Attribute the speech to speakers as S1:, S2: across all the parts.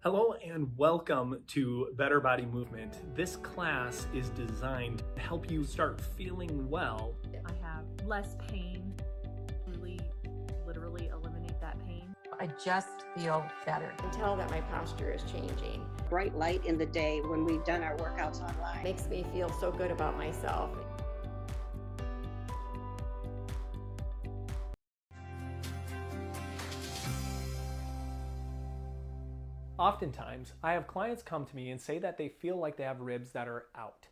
S1: Hello and welcome to Better Body Movement. This class is designed to help you start feeling well.
S2: I have less pain, literally eliminate that pain.
S3: I just feel better.
S4: I can tell that my posture is changing.
S5: Bright light in the day when we've done our workouts online.
S4: Makes me feel so good about myself.
S1: Oftentimes, I have clients come to me and say that they feel like they have ribs that are out.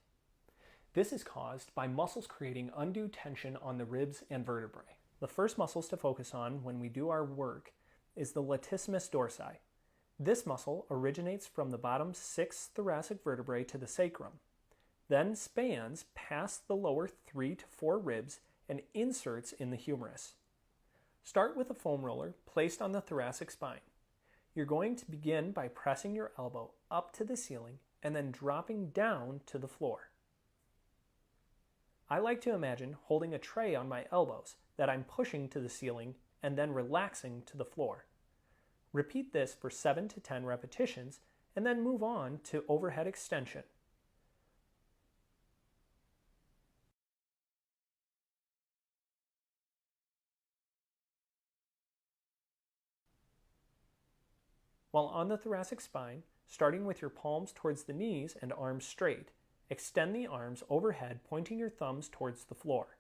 S1: This is caused by muscles creating undue tension on the ribs and vertebrae. The first muscles to focus on when we do our work is the latissimus dorsi. This muscle originates from the bottom 6 thoracic vertebrae to the sacrum, then spans past the lower 3 to 4 ribs and inserts in the humerus. Start with a foam roller placed on the thoracic spine. You're going to begin by pressing your elbow up to the ceiling and then dropping down to the floor. I like to imagine holding a tray on my elbows that I'm pushing to the ceiling and then relaxing to the floor. Repeat this for 7 to 10 repetitions and then move on to overhead extension. While on the thoracic spine, starting with your palms towards the knees and arms straight, extend the arms overhead, pointing your thumbs towards the floor.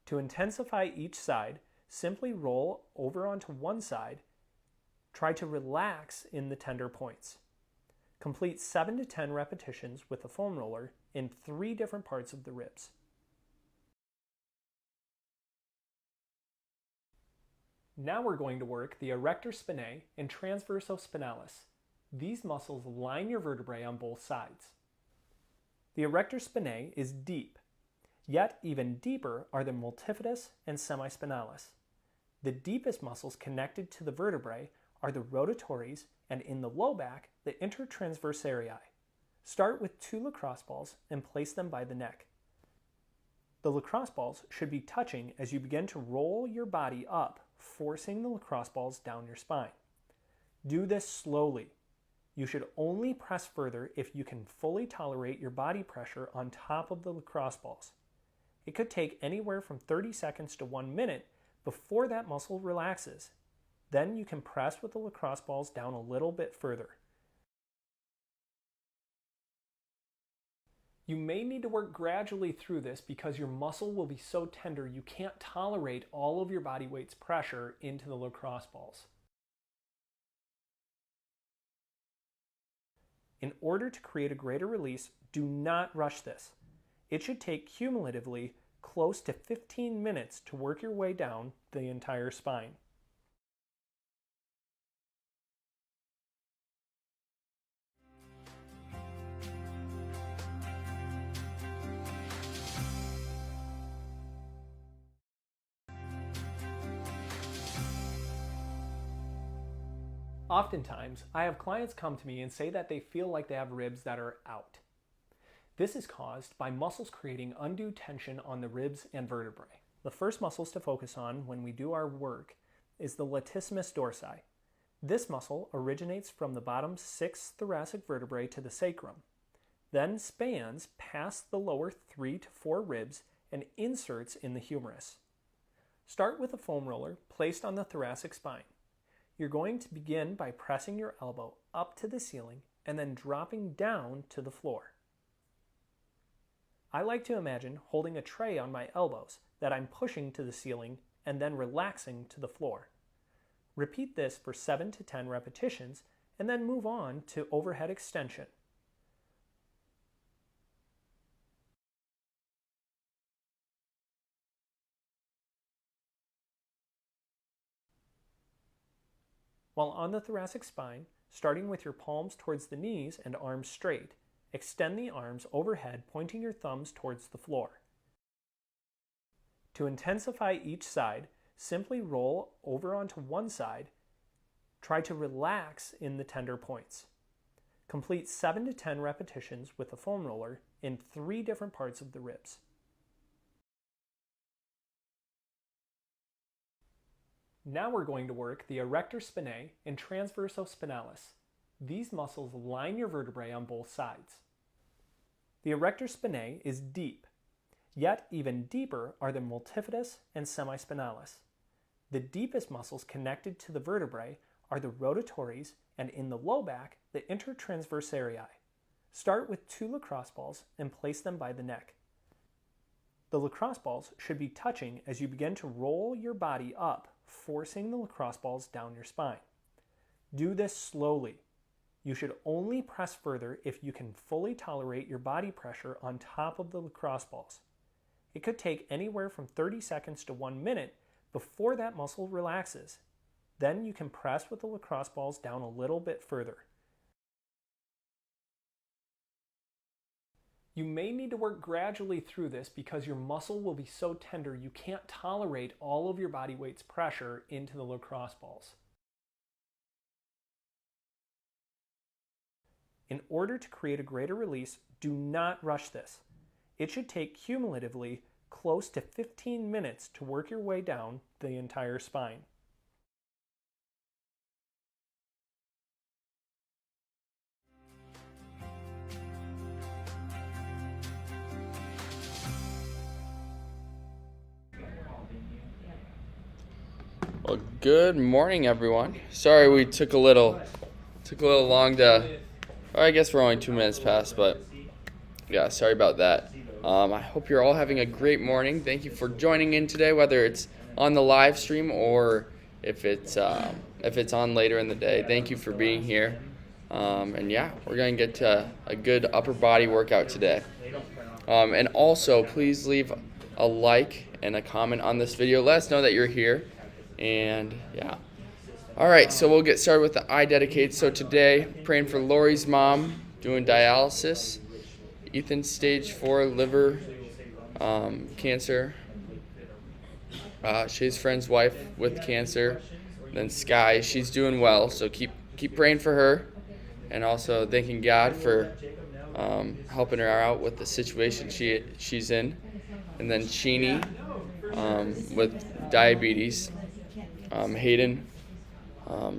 S1: To intensify each side, simply roll over onto one side. Try to relax in the tender points. Complete 7 to 10 repetitions with a foam roller in 3 different parts of the ribs. Now we're going to work the erector spinae and transverso spinalis. These muscles line your vertebrae on both sides. The erector spinae is deep, yet even deeper are the multifidus and semispinalis. The deepest muscles connected to the vertebrae are the rotatories, and in the low back, the intertransversarii. Start with 2 lacrosse balls and place them by the neck. The lacrosse balls should be touching as you begin to roll your body up, forcing the lacrosse balls down your spine. Do this slowly. You should only press further if you can fully tolerate your body pressure on top of the lacrosse balls. It could take anywhere from 30 seconds to 1 minute before that muscle relaxes. Then you can press with the lacrosse balls down a little bit further. You may need to work gradually through this because your muscle will be so tender you can't tolerate all of your body weight's pressure into the lacrosse balls. In order to create a greater release, do not rush this. It should take cumulatively close to 15 minutes to work your way down the entire spine. Oftentimes, I have clients come to me and say that they feel like they have ribs that are out. This is caused by muscles creating undue tension on the ribs and vertebrae. The first muscles to focus on when we do our work is the latissimus dorsi. This muscle originates from the bottom 6 thoracic vertebrae to the sacrum, then spans past the lower 3 to 4 ribs and inserts in the humerus. Start with a foam roller placed on the thoracic spine. You're going to begin by pressing your elbow up to the ceiling and then dropping down to the floor. I like to imagine holding a tray on my elbows that I'm pushing to the ceiling and then relaxing to the floor. Repeat this for 7 to 10 repetitions and then move on to overhead extension. While on the thoracic spine, starting with your palms towards the knees and arms straight, extend the arms overhead, pointing your thumbs towards the floor. To intensify each side, simply roll over onto one side. Try to relax in the tender points. Complete 7 to 10 repetitions with a foam roller in 3 different parts of the ribs. Now we're going to work the erector spinae and transverso spinalis. These muscles line your vertebrae on both sides. The erector spinae is deep, yet even deeper are the multifidus and semispinalis. The deepest muscles connected to the vertebrae are the rotatories and in the low back, the intertransversarii. Start with 2 lacrosse balls and place them by the neck. The lacrosse balls should be touching as you begin to roll your body up, forcing the lacrosse balls down your spine. Do this slowly. You should only press further if you can fully tolerate your body pressure on top of the lacrosse balls. It could take anywhere from 30 seconds to 1 minute before that muscle relaxes. Then you can press with the lacrosse balls down a little bit further. You may need to work gradually through this because your muscle will be so tender you can't tolerate all of your body weight's pressure into the lacrosse balls. In order to create a greater release, do not rush this. It should take cumulatively close to 15 minutes to work your way down the entire spine.
S6: Well, good morning, everyone. Sorry we took a little long to. I guess we're only 2 minutes past, but yeah, sorry about that. I hope you're all having a great morning. Thank you for joining in today, whether it's on the live stream or if it's on later in the day. Thank you for being here. And yeah, we're gonna get to a good upper body workout today. And also, please leave a like and a comment on this video. Let us know that you're here. And yeah. All right, so we'll get started with the iDedicate. So today, praying for Lori's mom doing dialysis, Ethan's stage 4 liver cancer, Shay's friend's wife with cancer, then Sky, she's doing well. So keep praying for her, and also thanking God for helping her out with the situation she's in, and then Sheeny with diabetes. Hayden,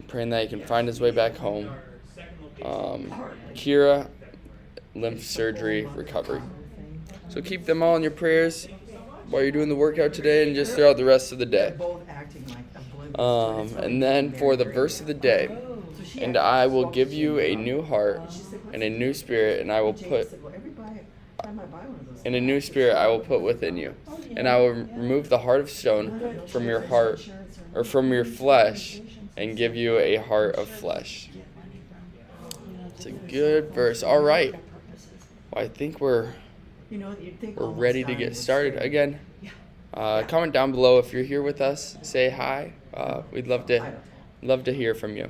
S6: praying that he can find his way back home. Kira, lymph surgery recovery. So keep them all in your prayers while you're doing the workout today and just throughout the rest of the day. And then for the verse of the day, and I will give you a new heart and a new spirit, and I will put within you, and I will remove the heart of stone from your heart, or from your flesh, and give you a heart of flesh. It's a good verse. All right. Well, I think we're ready to get started again. Comment down below if you're here with us. Say hi. We'd love to hear from you.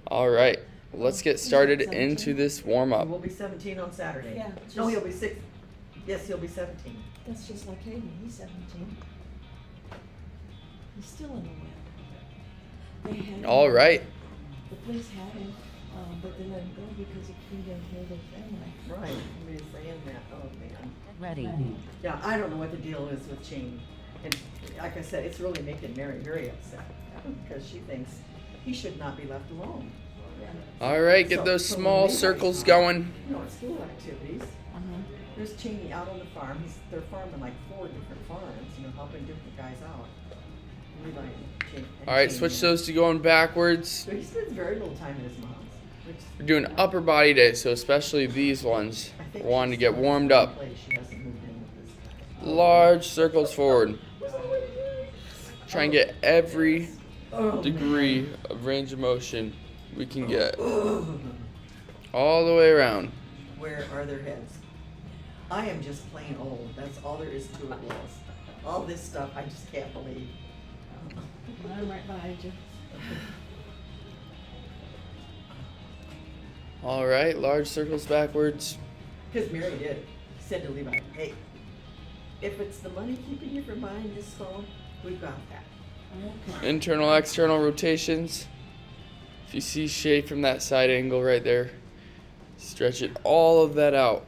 S6: All right. Let's get started into this warm up.
S7: We'll be 17 on Saturday.
S8: Yeah,
S7: No, he'll be 6. Yes, he'll be 17.
S8: That's just like Hayden, he's 17. He's still in the wind. They had him,
S6: All right.
S8: The police had him, but they let him go because he didn't kill their family.
S7: Right. Somebody's saying that. Oh, man.
S3: Ready.
S7: Yeah, I don't know what the deal is with Cheney. And like I said, it's really making Mary very upset because she thinks he should not be left alone.
S6: All right. Get those small circles going.
S7: You know, at school activities, there's Cheney out on the farm. They're farming like 4 different farms, helping different guys out. We like Cheney.
S6: All right. Switch those to going backwards.
S7: So he spends very little time at his mom's.
S6: We're doing upper body day, so especially these ones. We're wanting to get warmed up. Large circles forward. Try and get every degree of range of motion we can get. All the way around.
S7: Where are their heads? I am just plain old. That's all there is to it, Willis. All this stuff, I just can't believe.
S8: I'm right behind you.
S6: All right, large circles backwards.
S7: Because Mary did. Said to Levi, hey, if it's the money keeping you from buying this phone, we've got that.
S8: Okay.
S6: Internal, external rotations. If you see Shay from that side angle right there, stretch it all of that out.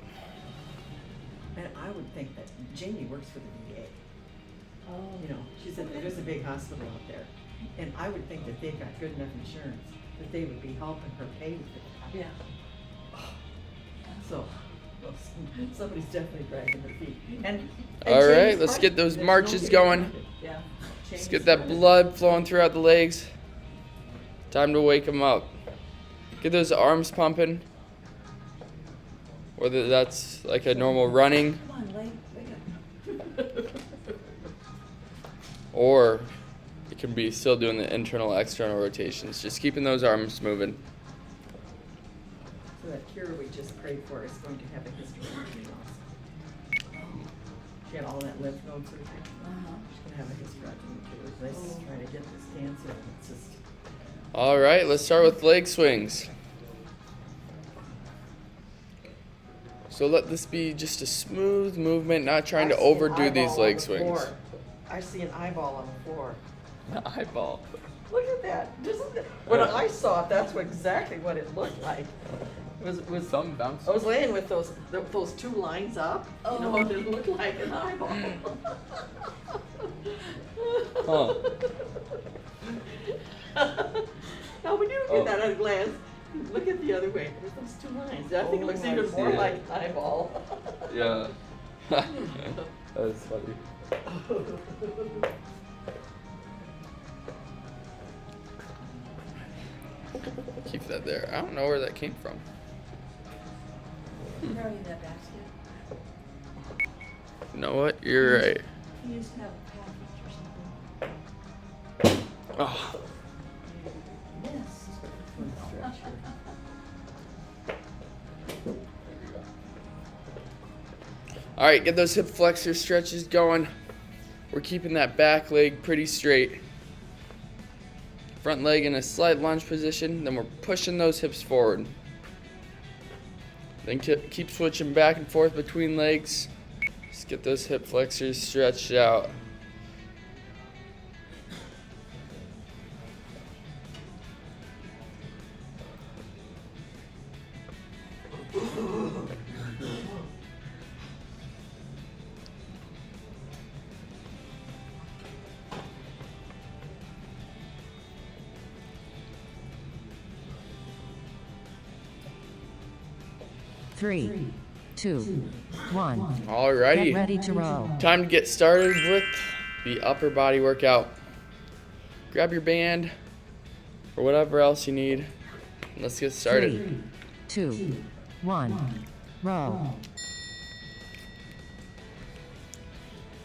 S7: And I would think that Jamie works for the VA.
S8: Oh.
S7: She said there's a big hospital out there. And I would think that they've got good enough insurance, that they would be helping her pay for that.
S8: Yeah.
S7: So, well, somebody's definitely dragging their feet. And
S6: All right,
S7: James
S6: let's
S7: Harden,
S6: get those
S7: there's
S6: marches
S7: no
S6: going.
S7: getting around it. Yeah.
S6: Let's
S7: James
S6: get that
S7: Harden.
S6: blood flowing throughout the legs. Time to wake them up. Get those arms pumping. Whether that's like a normal running
S8: Come on, Lane, wake up.
S6: or it can be still doing the internal external rotations. Just keeping those arms moving.
S7: So that cure we just prayed for is going to have a hysterectomy loss. She had all that lymph node surgery. She's going to have a hysterectomy too. Let's try to get this cancer. It's just,
S6: All right, let's start with leg swings. So let this be just a smooth movement, not trying to
S7: I see an
S6: overdo these
S7: eyeball
S6: leg
S7: on the
S6: swings.
S7: floor. I see an eyeball on the floor.
S6: Eyeball.
S7: Look at that. Isn't it? When I saw it, that's exactly what it looked like. It was
S6: Some bounce.
S7: I was laying with those two lines up. You know, it looked like an eyeball.
S6: Huh.
S7: Now, when you get that at a glance, look at the other way. There's those two lines. I think it looks even more
S6: see it.
S7: like an eyeball.
S6: Yeah. That's funny. Keep that there. I don't know where that came from.
S8: Probably in that basket.
S6: You know what? You're right.
S8: He used to have a package or something.
S6: Oh.
S8: Missed.
S6: All right, get those hip flexor stretches going. We're keeping that back leg pretty straight. Front leg in a slight lunge position, then we're pushing those hips forward. Then keep switching back and forth between legs. Just get those hip flexors stretched out.
S9: Three, two, one.
S6: Alrighty.
S9: Get ready to roll.
S6: Time to get started with the upper body workout. Grab your band or whatever else you need. And let's get started.
S9: 3, 2, 1. Roll.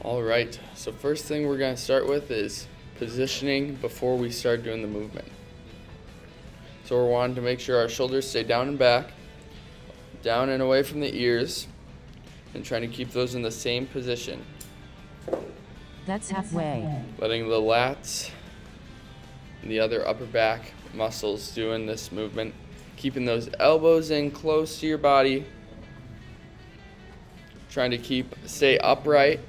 S6: All right, so first thing we're gonna start with is positioning before we start doing the movement. So we're wanting to make sure our shoulders stay down and back, down and away from the ears, and trying to keep those in the same position.
S9: That's halfway.
S6: Letting the lats and the other upper back muscles doing this movement. Keeping those elbows in close to your body. Trying to stay upright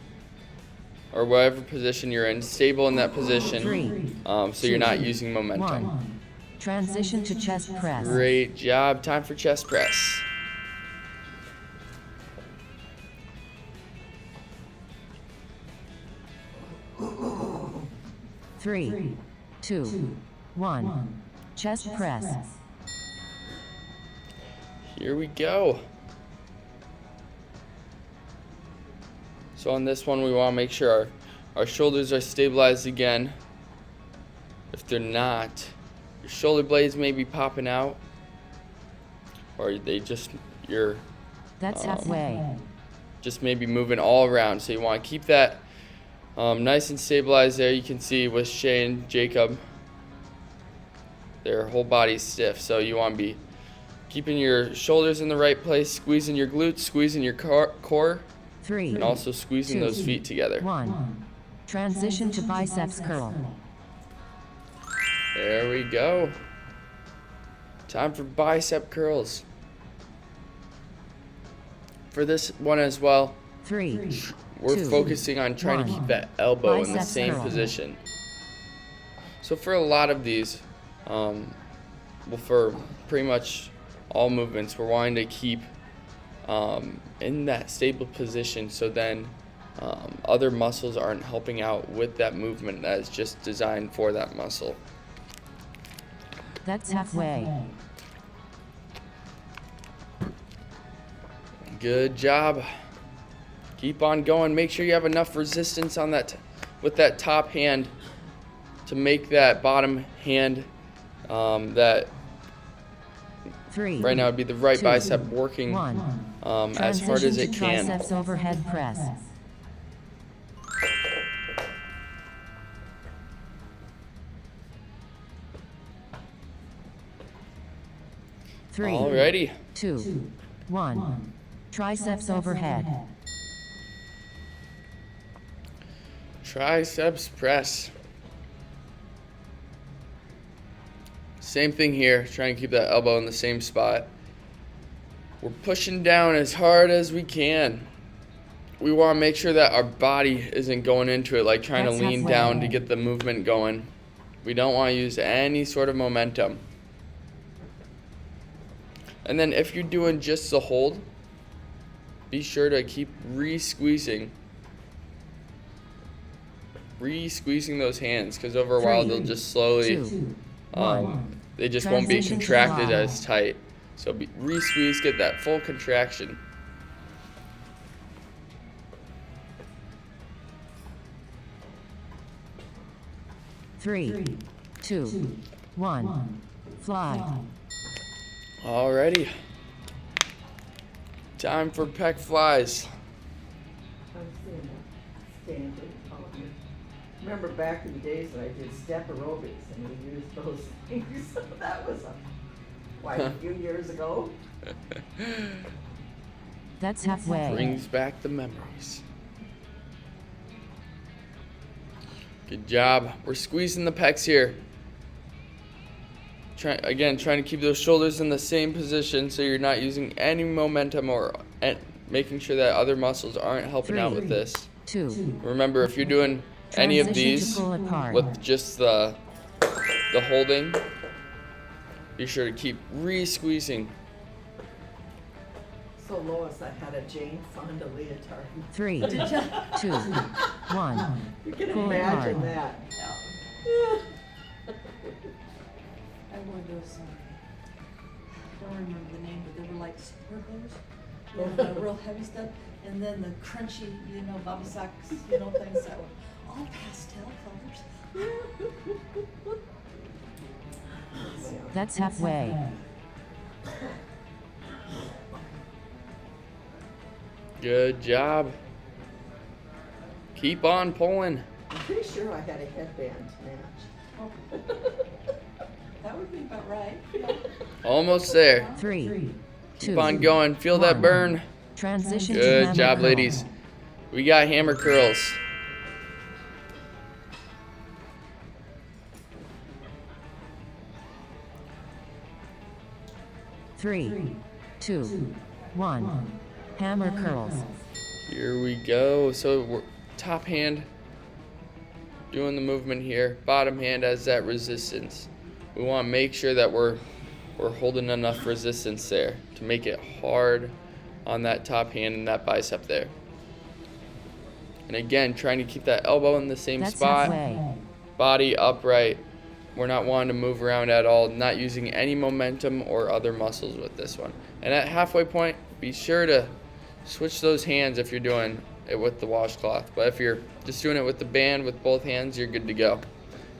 S6: or whatever position you're in, stable in that position.
S9: 3,
S6: So you're not using momentum.
S9: 1. Transition to chest press.
S6: Great job. Time for chest press.
S9: Three, 2, 1. Chest press.
S6: Here we go. So on this one, we want to make sure our shoulders are stabilized again. If they're not, your shoulder blades may be popping out, or you're
S9: That's halfway.
S6: just maybe moving all around. So you want to keep that nice and stabilized there. You can see with Shay and Jacob, their whole body's stiff. So you want to be keeping your shoulders in the right place, squeezing your glutes, squeezing your core,
S9: 3,
S6: and also squeezing
S9: 2,
S6: those feet together.
S9: 1. Transition to biceps curl.
S6: There we go. Time for bicep curls. For this one as well,
S9: 3,
S6: we're
S9: 2,
S6: focusing on trying to
S9: 1.
S6: keep that elbow in the
S9: Biceps
S6: same
S9: curl.
S6: position. So for a lot of these, for pretty much all movements, we're wanting to keep in that stable position. So then Other muscles aren't helping out with that movement that is just designed for that muscle.
S9: That's halfway.
S6: Good job. Keep on going. Make sure you have enough resistance on that with that top hand to make that bottom hand that
S9: 3,
S6: right now would be the right
S9: 2,
S6: bicep working
S9: 1.
S6: as hard as it
S9: Transition to
S6: can.
S9: triceps overhead press. 3,
S6: Alrighty.
S9: 2, 1. Triceps overhead.
S6: Triceps press. Same thing here. Trying to keep that elbow in the same spot. We're pushing down as hard as we can. We want to make sure that our body isn't going into it, like trying to lean down to get the movement going. We don't want to use any sort of momentum. And then if you're doing just the hold, be sure to keep re-squeezing those hands, because over a while they'll just slowly,
S9: 2, 1.
S6: they just won't be
S9: Transition to
S6: contracted
S9: live.
S6: as tight. So re-squeeze, get that full contraction.
S9: Three, 2, 1. Fly.
S6: Alrighty. Time for pec flies.
S7: I'm seeing that standard. Remember back in the days when I did step aerobics and we used those things? That was a few years ago.
S9: That's halfway.
S6: Brings back the memories. Good job. We're squeezing the pecs here. Trying to keep those shoulders in the same position so you're not using any momentum or making sure that other muscles aren't helping out with this.
S9: 2.
S6: Remember, if you're doing any of
S9: Transition to
S6: these
S9: pull apart.
S6: with just the holding, be sure to keep re-squeezing.
S7: So Lois, I had a Jane Fonda leotard.
S9: 3, 2, 1.
S7: You can
S9: Pull
S7: imagine
S9: apart.
S7: that.
S8: I wore those, I don't remember the name, but they were like super hose, with real heavy stuff, and then the crunchy, Bobby Sacks, things that were all pastel colors.
S9: That's halfway.
S6: Good job. Keep on pulling.
S7: I'm pretty sure I had a headband to match.
S8: That would be about right.
S6: Almost there.
S9: 3, 2.
S6: Keep on going. Feel that
S9: 1.
S6: burn.
S9: Transition to
S6: Good
S9: hammer
S6: job,
S9: curl.
S6: ladies. We got hammer curls.
S9: Three, 2, 1. Hammer curls.
S6: Here we go. So we're top hand doing the movement here. Bottom hand has that resistance. We want to make sure that we're holding enough resistance there to make it hard on that top hand and that bicep there. And again, trying to keep that elbow in the same
S9: That's
S6: spot.
S9: halfway.
S6: Body upright. We're not wanting to move around at all, not using any momentum or other muscles with this one. And at halfway point, be sure to switch those hands if you're doing it with the washcloth. But if you're just doing it with the band with both hands, you're good to go.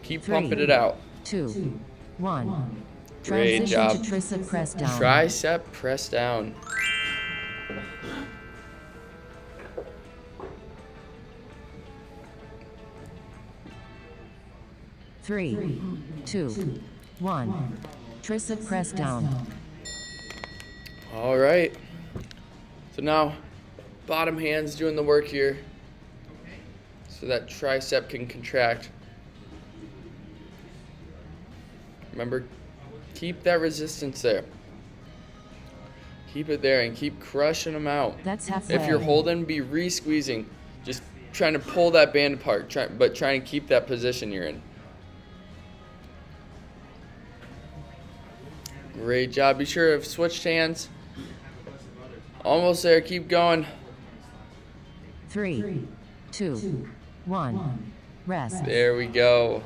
S6: Keep
S9: 3,
S6: pumping it out.
S9: 2, 1.
S6: Great
S9: Transition
S6: job.
S9: to tricep press down.
S6: Tricep press down.
S9: Three, 2, 1. Tricep press down.
S6: All right. So now, bottom hand's doing the work here, so that tricep can contract. Remember, keep that resistance there. Keep it there and keep crushing them out.
S9: That's halfway.
S6: If you're holding, be re-squeezing. Just trying to pull that band apart, but trying to keep that position you're in. Great job. Be sure to have switched hands. Almost there. Keep going.
S9: 3, 2, 1. Rest.
S6: There we go.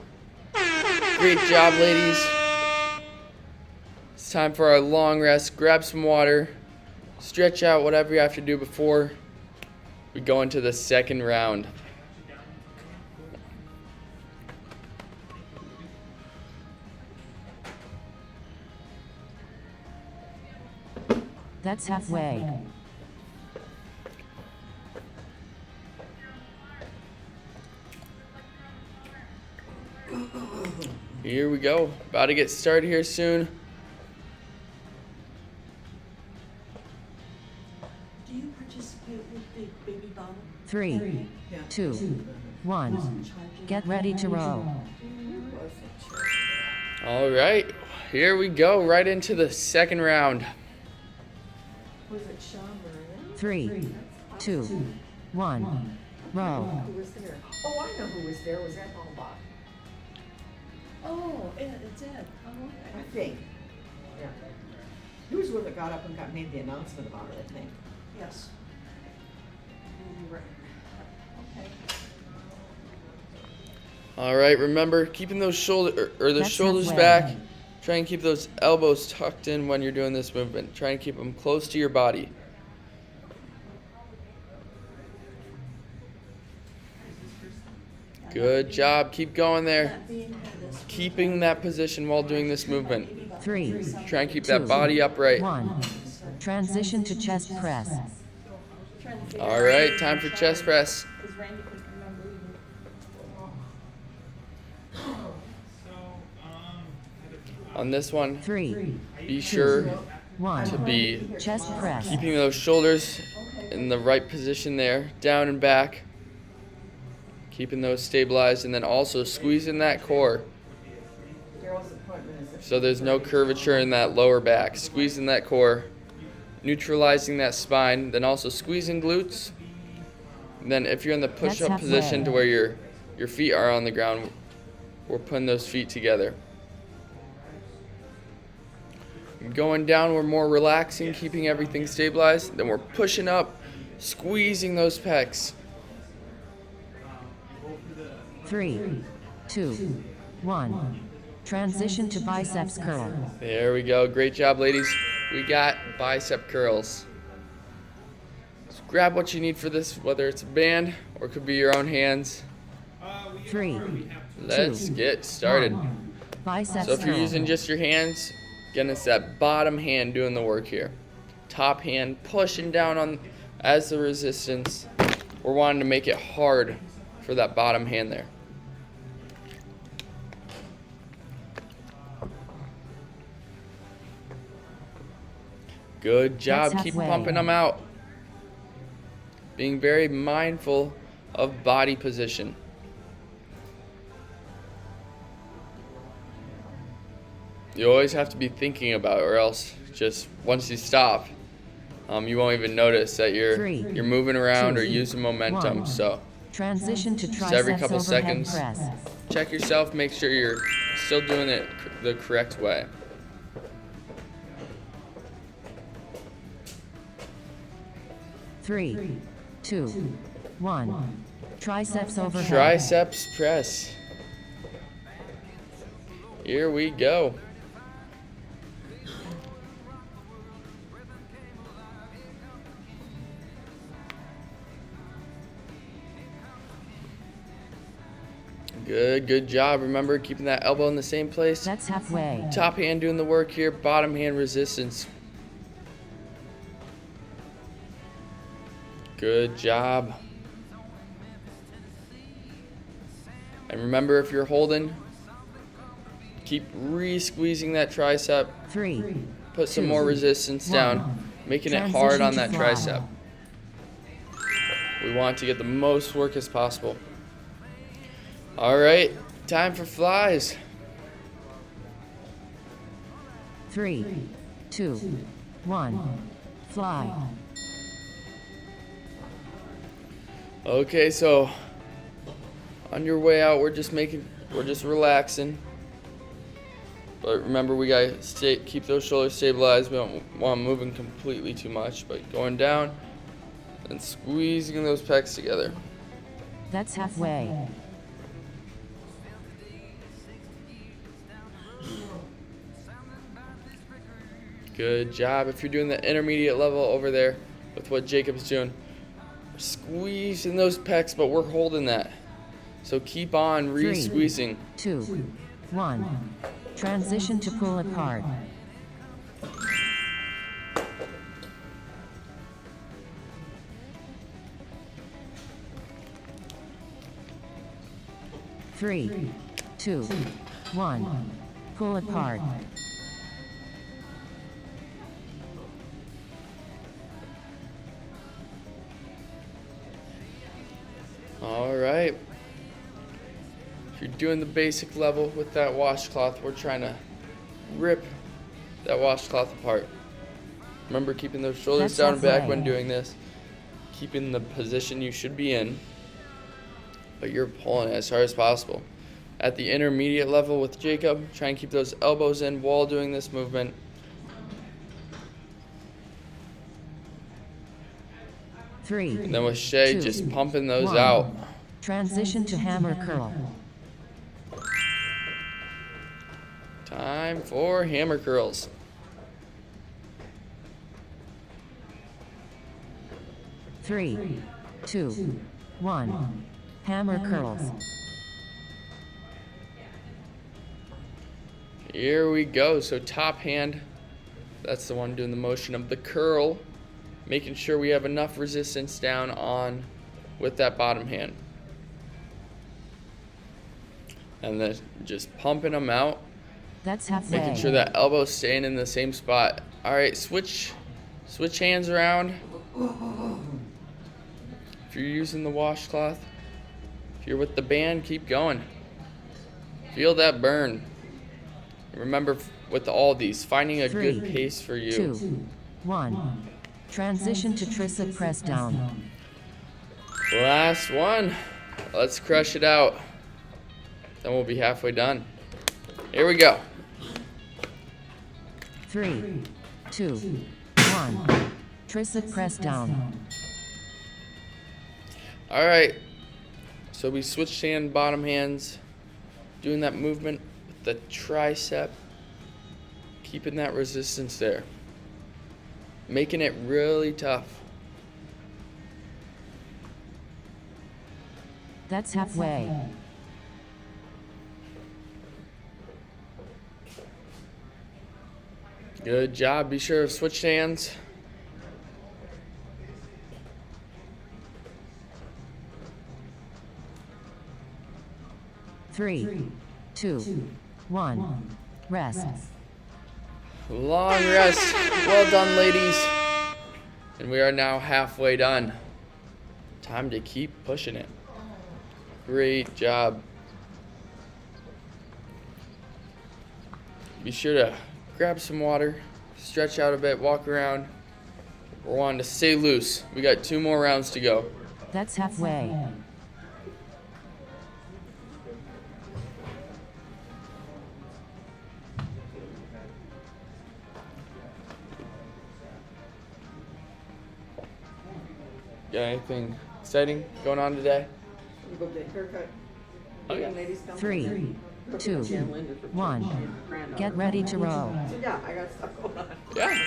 S6: Great job, ladies. It's time for our long rest. Grab some water. Stretch out whatever you have to do before we go into the second round.
S9: That's halfway.
S6: Here we go. About to get started here soon.
S8: Do you participate with the baby bottle?
S9: 3, 2, 1. Get ready to row.
S6: All right. Here we go. Right into the second round.
S7: Was it Sean Maria?
S9: 3, 2, 1. Row.
S7: Who was there? Oh, I know who was there. Was that Hallbach?
S8: Oh, it's Ed. Oh,
S7: I
S8: okay.
S7: think. Yeah. He was the one that got up and made the announcement about it, I think.
S8: Yes. Right. Okay.
S6: All right. Remember, keeping those shoulders
S9: That's
S6: shoulders
S9: halfway.
S6: back. Try and keep those elbows tucked in when you're doing this movement. Try and keep them close to your body. Good job. Keep going there.
S8: That being this.
S6: Keeping that position while doing this movement.
S9: 3,
S6: Try and keep that body upright.
S9: 1. Transition to chest press.
S6: All right, time for chest press.
S8: Because Randy couldn't remember either.
S6: On this one,
S9: 3,
S6: be sure
S9: 1.
S6: to be
S9: Chest press.
S6: keeping those shoulders in the right position there, down and back. Keeping those stabilized, and then also squeezing that core
S7: Daryl's appointment is
S6: so there's no curvature in that lower back. Squeezing that core, neutralizing that spine, then also squeezing glutes. And then if you're in the push-up
S9: That's
S6: position
S9: halfway.
S6: to where your feet are on the ground, we're putting those feet together. Going down, we're more relaxing, keeping everything stabilized. Then we're pushing up, squeezing those pecs.
S9: 3, 2, 1. Transition to biceps curl.
S6: There we go. Great job, ladies. We got bicep curls. So grab what you need for this, whether it's a band or it could be your own hands.
S9: 3,
S6: Let's
S9: 2,
S6: get started.
S9: 1. Biceps
S6: So if you're
S9: curl.
S6: using just your hands, again, it's that bottom hand doing the work here. Top hand pushing down on as the resistance. We're wanting to make it hard for that bottom hand there. Good job.
S9: That's
S6: Keep
S9: halfway.
S6: pumping them out. Being very mindful of body position. You always have to be thinking about it, or else just once you stop, you won't even notice that you're
S9: 3,
S6: moving around
S9: 2,
S6: or using momentum.
S9: 1.
S6: So
S9: Transition to triceps
S6: every couple
S9: overhead
S6: seconds.
S9: press.
S6: check yourself, make sure you're still doing it the correct way.
S9: Three, 2, 1. Triceps overhead.
S6: Triceps press. Here we go. Good job. Remember, keeping that elbow in the same place.
S9: That's halfway.
S6: Top hand doing the work here, bottom hand resistance. Good job. And remember, if you're holding, keep re-squeezing that tricep.
S9: 3,
S6: Put some
S9: 2,
S6: more resistance
S9: 1.
S6: down, making it hard on that
S9: Transition to
S6: tricep. We want to get the most work as possible. All right, time for flies.
S9: 3, 2, 1. Fly.
S6: Okay, so on your way out, we're just relaxing. But remember, we gotta keep those shoulders stabilized. We don't want moving completely too much, but going down and squeezing those pecs together.
S9: That's halfway.
S6: Good job. If you're doing the intermediate level over there with what Jacob's doing, we're squeezing those pecs, but we're holding that. So keep on re-squeezing.
S9: 2, 1. Transition to pull apart. Three, 2, 1. Pull apart.
S6: All right. If you're doing the basic level with that washcloth, we're trying to rip that washcloth apart. Remember keeping those shoulders down and back when doing this. Keeping the position you should be in. But you're pulling it as hard as possible. At the intermediate level with Jacob, try and keep those elbows in while doing this movement.
S9: Three.
S6: And then with Shay,
S9: 2,
S6: just pumping those
S9: 1.
S6: out.
S9: Transition to hammer curl.
S6: Time for hammer curls.
S9: Three, 2, 1. Hammer curls.
S6: Here we go. So top hand, that's the one doing the motion of the curl. Making sure we have enough resistance down on with that bottom hand. And then just pumping them out.
S9: That's halfway.
S6: Making sure that elbow's staying in the same spot. All right, switch hands around. If you're using the washcloth, if you're with the band, keep going. Feel that burn. Remember, with all these, finding a good pace for you.
S9: 2, 1. Transition to tricep press down.
S6: Last one. Let's crush it out. Then we'll be halfway done. Here we go.
S9: 3, 2, 1. Tricep press down.
S6: All right. So we switched hand, bottom hands, doing that movement with the tricep, keeping that resistance there, making it really tough.
S9: That's halfway.
S6: Good job. Be sure to switch hands.
S9: Three, 2, 1. Rest.
S6: Long rest. Well done, ladies. And we are now halfway done. Time to keep pushing it. Great job. Be sure to grab some water, stretch out a bit, walk around. We're wanting to stay loose. We got 2 more rounds to go.
S9: That's halfway.
S6: Got anything exciting going on today?
S7: You go get a haircut.
S6: Oh, yeah.
S7: Ladies come.
S9: 3, 2, 1. Get ready to row.
S7: Yeah, I got stuff going on.
S6: Yeah.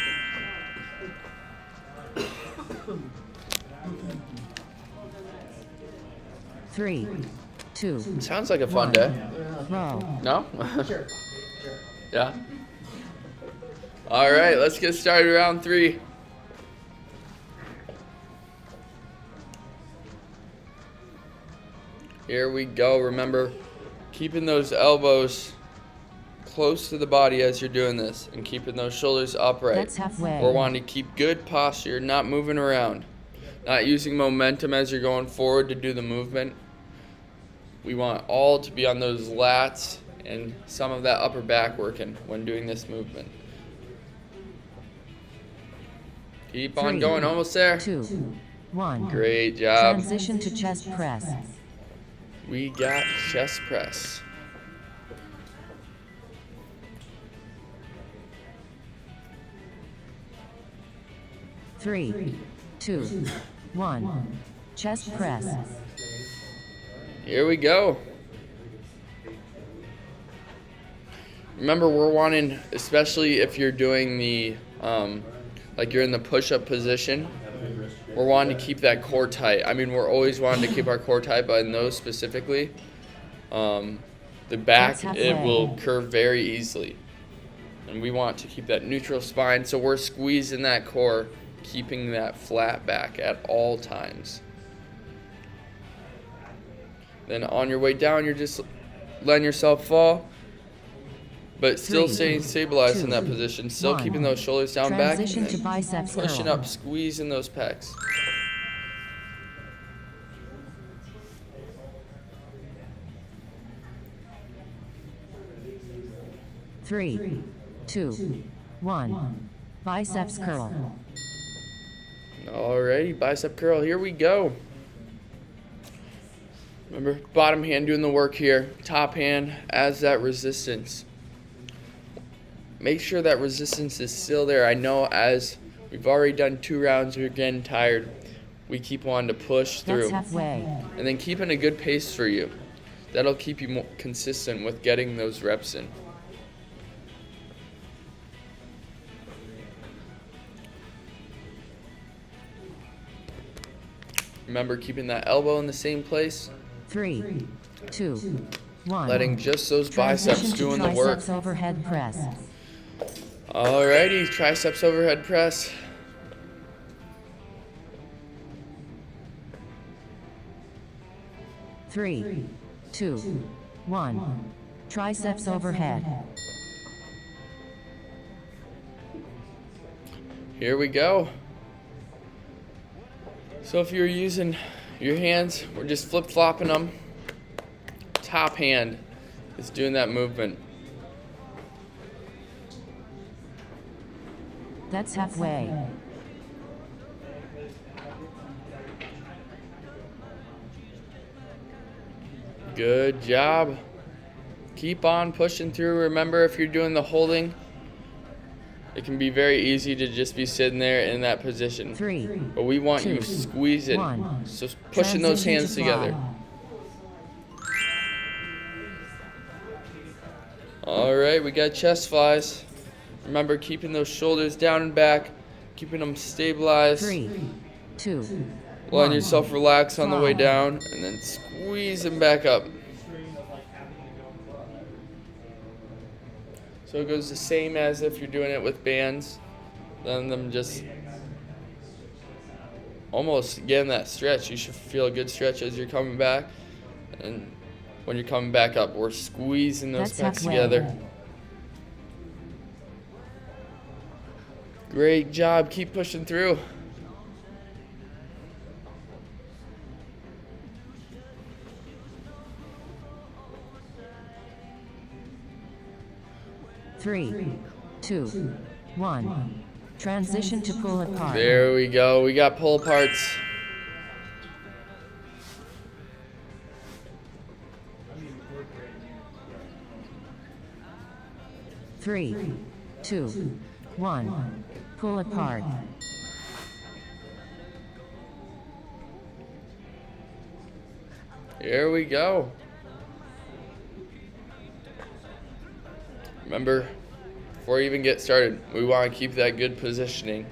S9: Three, 2,
S6: Sounds like a fun day.
S9: row.
S6: No?
S7: Sure.
S6: Yeah. All right, let's get started. Round 3. Here we go. Remember, keeping those elbows close to the body as you're doing this and keeping those shoulders upright.
S9: That's halfway.
S6: We're wanting to keep good posture, not moving around, not using momentum as you're going forward to do the movement. We want all to be on those lats and some of that upper back working when doing this movement. Keep on
S9: 3,
S6: going, almost there.
S9: 2, 1.
S6: Great job.
S9: Transition to chest press.
S6: We got chest press.
S9: Three, 2, 1. Chest press.
S6: Here we go. Remember, we're wanting, especially if you're doing the, like you're in the push-up position, we're wanting to keep that core tight. I mean, we're always wanting to keep our core tight, but in those specifically, the back, it will curve very easily. And we want to keep that neutral spine, so we're squeezing that core, keeping that flat back at all times. Then on your way down, you're just letting yourself fall, but still staying stabilized in that position, still keeping those shoulders down back, and
S9: to biceps
S6: pushing
S9: curl.
S6: up, squeezing those pecs.
S9: Three, two, one. Biceps curl.
S6: Alrighty, bicep curl, here we go. Remember, bottom hand doing the work here. Top hand adds that resistance. Make sure that resistance is still there. I know as we've already done 2 rounds, we're getting tired. We keep wanting to push through.
S9: That's halfway.
S6: And then keeping a good pace for you. That'll keep you more consistent with getting those reps in. Remember, keeping that elbow in the same place.
S9: 3, 2, 1.
S6: Letting just those biceps doing the work.
S9: Triceps overhead press.
S6: Alrighty, triceps overhead press.
S9: Three, 2, 1. Triceps overhead.
S6: Here we go. So if you're using your hands, we're just flip-flopping them. Top hand is doing that movement.
S9: That's halfway.
S6: Good job. Keep on pushing through. Remember, if you're doing the holding, it can be very easy to just be sitting there in that position.
S9: 3,
S6: But we want
S9: 2,
S6: you squeezing.
S9: 1.
S6: So pushing those
S9: Transition
S6: hands
S9: to fly.
S6: together. Alright, we got chest flies. Remember, keeping those shoulders down and back, keeping them stabilized.
S9: 3, 2,
S6: Letting
S9: 1.
S6: yourself relax on the way
S9: Fly.
S6: down, and then squeeze them back up. So it goes the same as if you're doing it with bands. Then them just almost getting that stretch. You should feel a good stretch as you're coming back. And when you're coming back up, we're squeezing those
S9: That's
S6: pecs
S9: halfway.
S6: together. Great job. Keep pushing through.
S9: Three, 2, 1. Transition to pull apart.
S6: There we go. We got pull aparts.
S9: Three, 2, 1. Pull apart.
S6: Here we go. Remember, before you even get started, we want to keep that good positioning.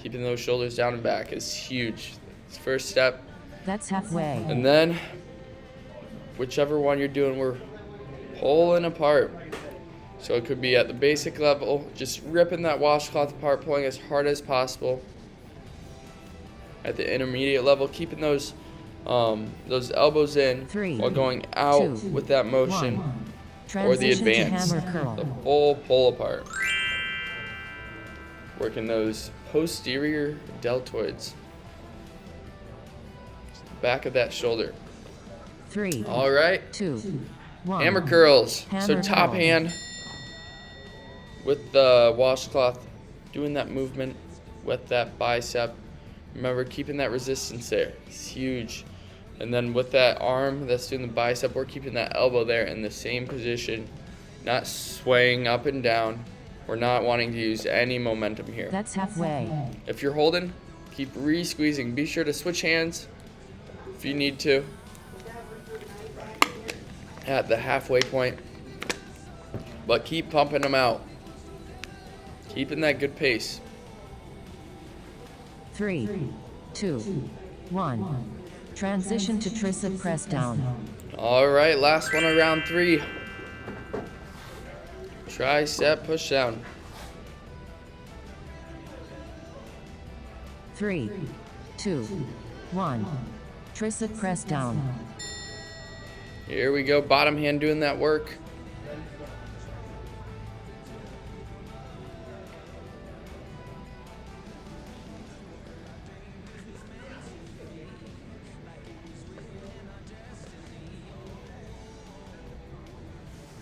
S6: Keeping those shoulders down and back is huge. It's the first step.
S9: That's halfway.
S6: And then, whichever one you're doing, we're pulling apart. So it could be at the basic level, just ripping that washcloth apart, pulling as hard as possible. At the intermediate level, keeping those elbows in
S9: 3,
S6: while going out
S9: 2,
S6: with that motion.
S9: 1.
S6: Or the
S9: Transition to
S6: advance,
S9: hammer curl.
S6: the full pull apart. Working those posterior deltoids. Back of that shoulder.
S9: 3,
S6: All right,
S9: 2, 1.
S6: hammer curls. So
S9: Hammer
S6: top
S9: curl.
S6: hand with the washcloth, doing that movement with that bicep. Remember, keeping that resistance there. It's huge. And then with that arm that's doing the bicep, we're keeping that elbow there in the same position, not swaying up and down. We're not wanting to use any momentum here.
S9: That's halfway.
S6: If you're holding, keep re-squeezing. Be sure to switch hands if you need to. at the halfway point. But keep pumping them out. Keeping that good pace.
S9: 3, 2, 1. Transition to tricep press down.
S6: All right, last one of round 3. Tricep push down.
S9: 3, 2, 1. Tricep press down.
S6: Here we go, bottom hand doing that work.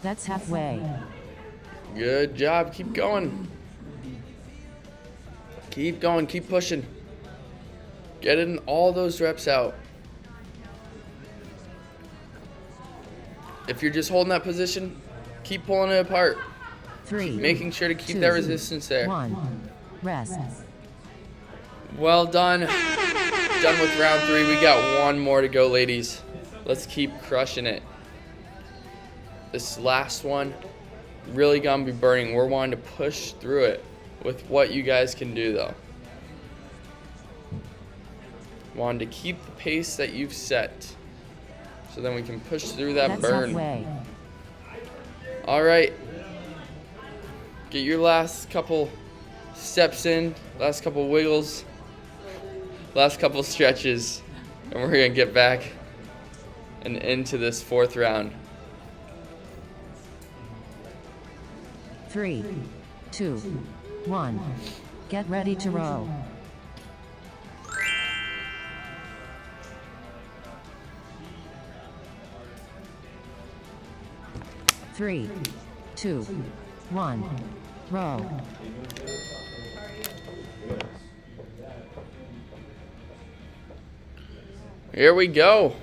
S9: That's halfway.
S6: Good job, keep going. Keep going, keep pushing. Getting all those reps out. If you're just holding that position, keep pulling it apart.
S9: 3,
S6: Making sure to keep
S9: 2,
S6: that resistance there.
S9: 1. Rest.
S6: Well done. Done with round 3. We got one more to go, ladies. Let's keep crushing it. This last one, really gonna be burning. We're wanting to push through it with what you guys can do, though. Wanting to keep the pace that you've set, so then we can push through that
S9: That's
S6: burn.
S9: halfway.
S6: All right. Get your last couple steps in, last couple wiggles, last couple stretches, and we're gonna get back and into this 4th round.
S9: 3, 2, 1. Get ready to row. Three, 2, 1. Row.
S6: Here we go.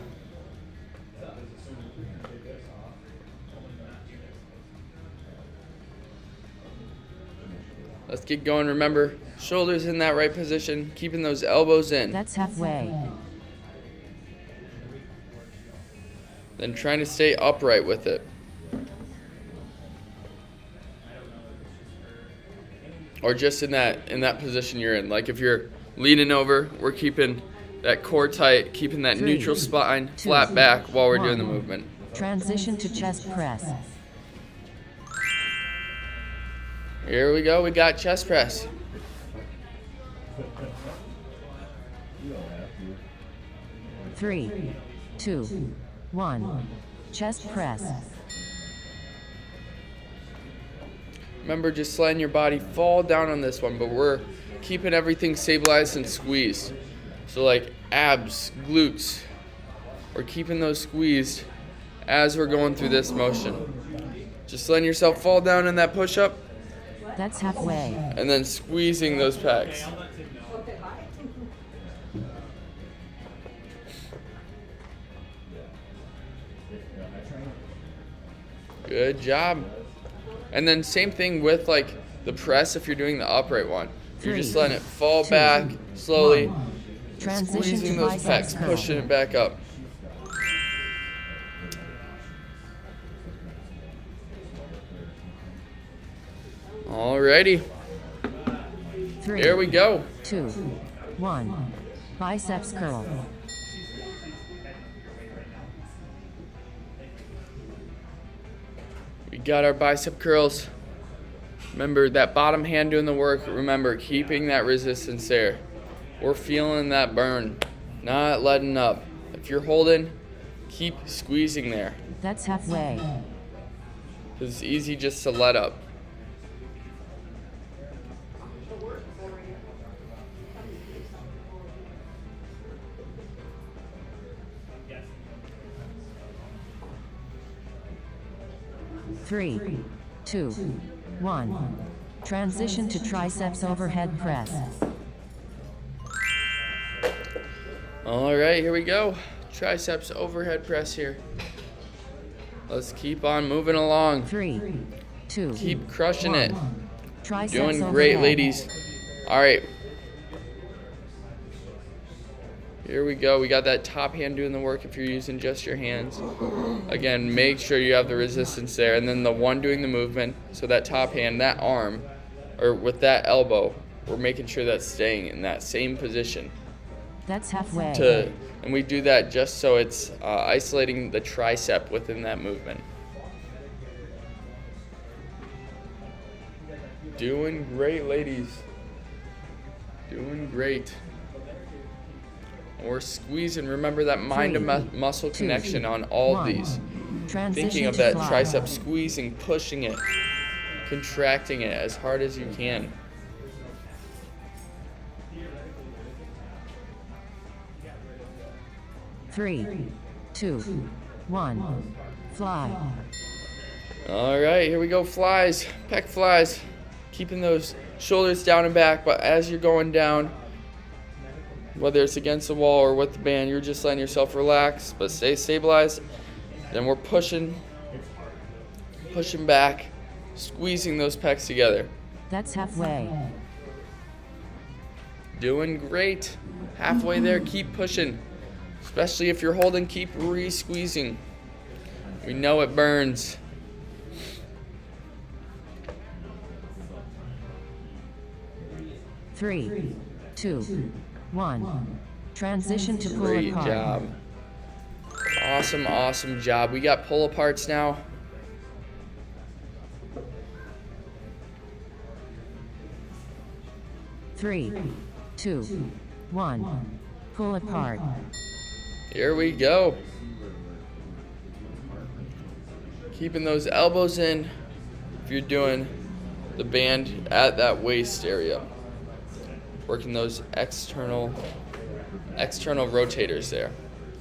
S6: Let's get going. Remember, shoulders in that right position, keeping those elbows in.
S9: That's halfway.
S6: Then trying to stay upright with it. Or just in that position you're in. Like if you're leaning over, we're keeping that core tight, keeping that
S9: 3,
S6: neutral spine
S9: 2,
S6: flat back while we're doing the
S9: 1.
S6: movement.
S9: Transition to chest press.
S6: Here we go, we got chest press.
S9: Three, 2, 1. Chest press.
S6: Remember, just letting your body fall down on this one, but we're keeping everything stabilized and squeezed. So like abs, glutes, we're keeping those squeezed as we're going through this motion. Just letting yourself fall down in that push-up.
S9: That's halfway.
S6: And then squeezing those pecs. Good job. And then same thing with like the press if you're doing the upright one. You're just letting it fall
S9: 2,
S6: back slowly.
S9: 1. Transition
S6: Squeezing
S9: to
S6: those
S9: biceps
S6: pecs,
S9: curl.
S6: pushing it back up. Alrighty.
S9: 3,
S6: Here we go.
S9: 2, 1. Biceps curl.
S6: We got our bicep curls. Remember that bottom hand doing the work. Remember keeping that resistance there. We're feeling that burn, not letting up. If you're holding, keep squeezing there.
S9: That's halfway.
S6: It's easy just to let up.
S9: Three, 2, 1. Transition to triceps overhead press.
S6: All right, here we go. Triceps overhead press here. Let's keep on moving along.
S9: 3, 2,
S6: Keep crushing it.
S9: Triceps
S6: Doing great,
S9: overhead.
S6: ladies. All right. Here we go. We got that top hand doing the work if you're using just your hands. Again, make sure you have the resistance there. And then the one doing the movement. So that top hand, that arm, or with that elbow, we're making sure that's staying in that same position.
S9: That's halfway.
S6: And we do that just so it's isolating the tricep within that movement. Doing great, ladies. Doing great. We're squeezing. Remember that mind to muscle connection on all of these. Thinking of that tricep, squeezing, pushing it, contracting it as hard as you can.
S9: Three, two, one, fly.
S6: All right, here we go, flies, pec flies. Keeping those shoulders down and back, but as you're going down, whether it's against the wall or with the band, you're just letting yourself relax, but stay stabilized. Then we're pushing back, squeezing those pecs together.
S9: That's halfway.
S6: Doing great. Halfway there, keep pushing. Especially if you're holding, keep re-squeezing. We know it burns.
S9: Three, two, one. Transition to pull
S6: Great
S9: apart.
S6: job. Awesome, awesome job. We got pull aparts now.
S9: Three, two, one. Pull apart.
S6: Here we go. Keeping those elbows in if you're doing the band at that waist area. Working those external rotators there.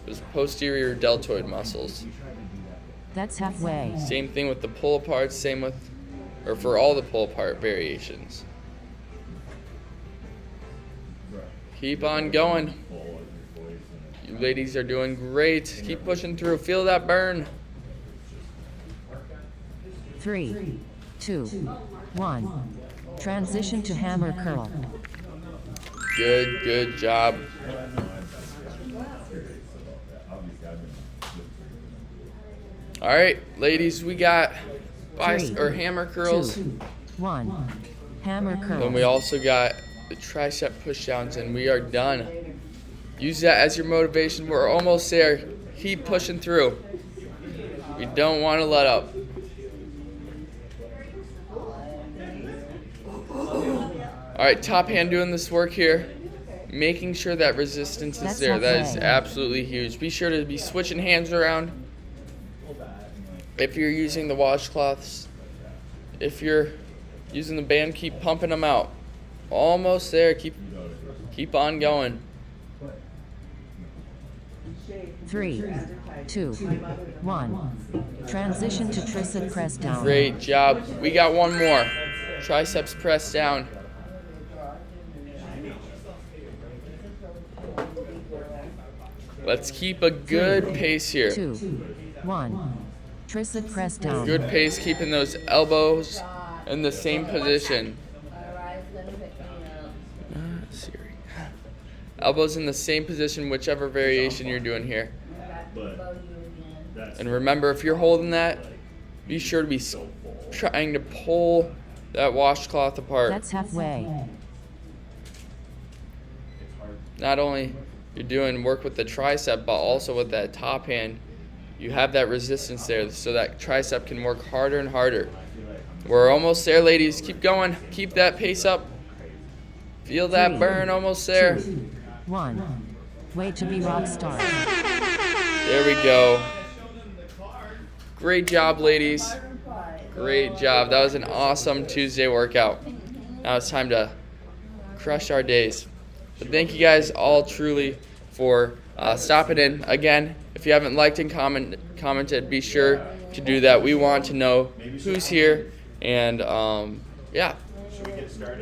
S6: Those posterior deltoid muscles.
S9: That's halfway.
S6: Same thing with the pull apart, same with, or for all the pull apart variations. Keep on going. You ladies are doing great. Keep pushing through. Feel that burn.
S9: Three, two, one. Transition to hammer curl.
S6: Good job. All right, ladies, we got hammer curls.
S9: 2, 1. Hammer curl.
S6: Then we also got the tricep pushdowns, and we are done. Use that as your motivation. We're almost there. Keep pushing through. We don't want to let up. All right, top hand doing this work here. Making sure that resistance is there. That is absolutely huge. Be sure to be switching hands around. If you're using the washcloths, if you're using the band, keep pumping them out. Almost there. Keep on going.
S9: 3, 2, 1. Transition to tricep press down.
S6: Great job. We got one more. Triceps press down. Let's keep a good pace here.
S9: 2, 1. Tricep press down.
S6: Good pace, keeping those elbows in the same position. Elbows in the same position, whichever variation you're doing here. And remember, if you're holding that, be sure to be trying to pull that washcloth apart.
S9: That's halfway.
S6: Not only you're doing work with the tricep, but also with that top hand, you have that resistance there so that tricep can work harder and harder. We're almost there, ladies. Keep going. Keep that pace up. Feel that burn. Almost there.
S9: 2, 1. Way to be rock star.
S6: There we go. Great job, ladies. Great job. That was an awesome Tuesday workout. Now it's time to crush our days. But thank you guys all truly for stopping in. Again, if you haven't liked and commented, be sure to do that. We want to know who's here, and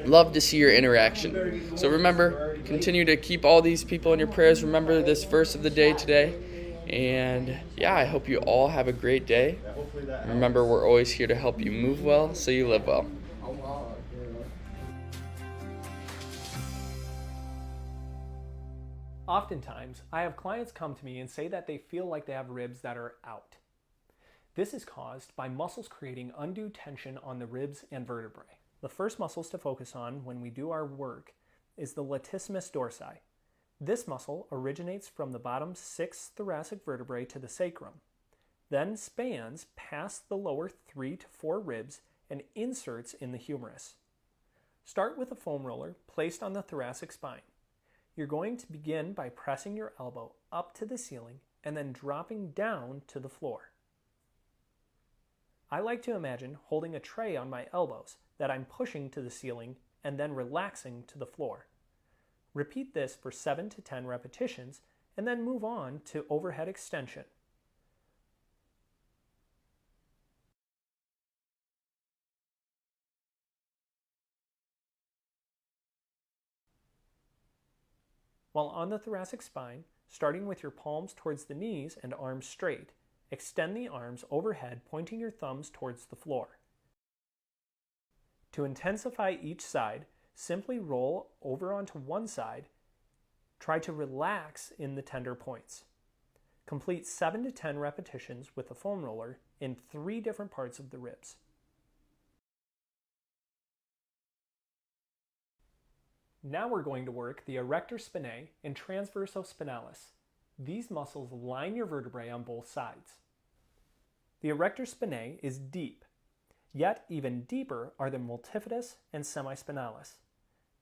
S6: love to see your interaction. So remember, continue to keep all these people in your prayers. Remember this verse of the day today. And I hope you all have a great day. Remember, we're always here to help you move well so you live well.
S1: Oftentimes, I have clients come to me and say that they feel like they have ribs that are out. This is caused by muscles creating undue tension on the ribs and vertebrae. The first muscles to focus on when we do our work is the latissimus dorsi. This muscle originates from the bottom 6 thoracic vertebrae to the sacrum, then spans past the lower 3 to 4 ribs and inserts in the humerus. Start with a foam roller placed on the thoracic spine. You're going to begin by pressing your elbow up to the ceiling and then dropping down to the floor. I like to imagine holding a tray on my elbows that I'm pushing to the ceiling and then relaxing to the floor. Repeat this for 7 to 10 repetitions and then move on to overhead extension. While on the thoracic spine, starting with your palms towards the knees and arms straight, extend the arms overhead, pointing your thumbs towards the floor. To intensify each side, simply roll over onto one side. Try to relax in the tender points. Complete 7 to 10 repetitions with a foam roller in 3 different parts of the ribs. Now we're going to work the erector spinae and transverso spinalis. These muscles line your vertebrae on both sides. The erector spinae is deep, yet even deeper are the multifidus and semispinalis.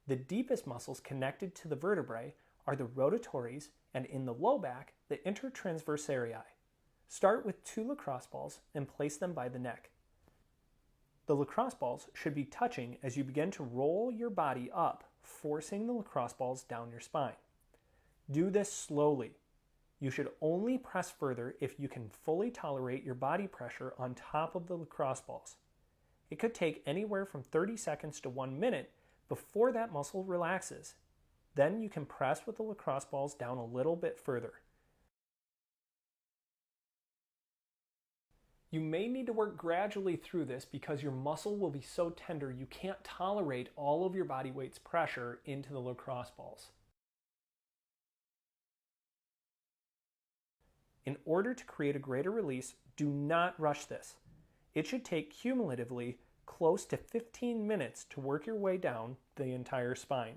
S1: The deepest muscles connected to the vertebrae are the rotatories and in the low back, the intertransversarii. Start with 2 lacrosse balls and place them by the neck. The lacrosse balls should be touching as you begin to roll your body up, forcing the lacrosse balls down your spine. Do this slowly. You should only press further if you can fully tolerate your body pressure on top of the lacrosse balls. It could take anywhere from 30 seconds to 1 minute before that muscle relaxes. Then you can press with the lacrosse balls down a little bit further. You may need to work gradually through this because your muscle will be so tender you can't tolerate all of your body weight's pressure into the lacrosse balls. In order to create a greater release, do not rush this. It should take cumulatively close to 15 minutes to work your way down the entire spine.